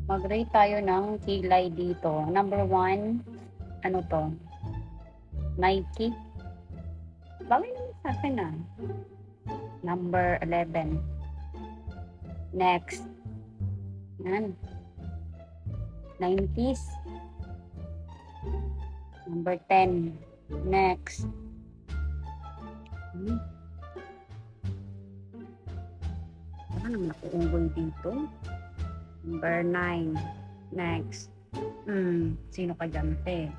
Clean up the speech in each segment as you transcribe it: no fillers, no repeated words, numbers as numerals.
Mag-rate tayo ng kilay dito. Number 1, ano to? Nike. Bagay naman sa akin ah. Number 11. Next. Yan. 90s. Number 10. Next. Baka naman ako unggoy dito. Number 9. Next. Sino ka dyan, te?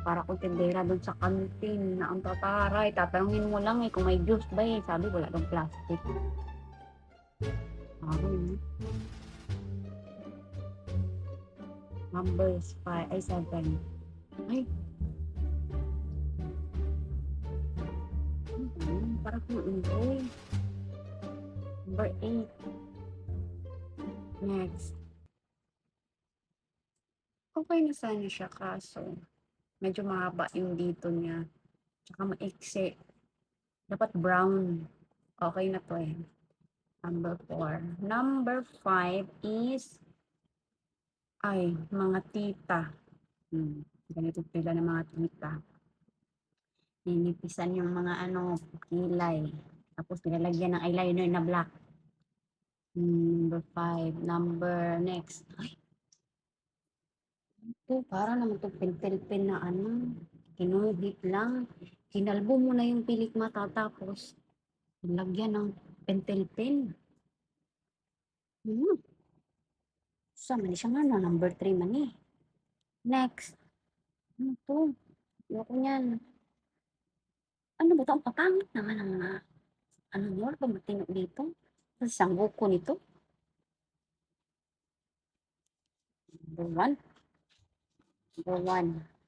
Para kung tindera doon sa kantin na ang tataray. Tatanungin mo lang kung may juice ba eh. Sabi, wala dong plastic. Numbers 5, ay 7. Ay. Para kung unggoy. Number 8. Next. Okay na sana siya kaso medyo mahaba yung dito niya. Tsaka maiksi. Dapat brown. Okay na to eh. Number 4. Number 5 is ay, mga tita. Ganito pila ng mga tita. Ninipisan yung mga kilay. Tapos nilalagyan ng eyeliner na black. Number 5. Number next. Ay. Ito, para naman itong pen na kinuhit lang. Kinalbo mo na yung pilik mata tapos lagyan ng pentel-pen. Sama siya nga na, number 3 man eh. Next. Ano to? Ayoko niyan. Ano ba ito? Ang papangit naman ang mga mo, ba matino dito? Isang buko nito. Number 1. Number 1.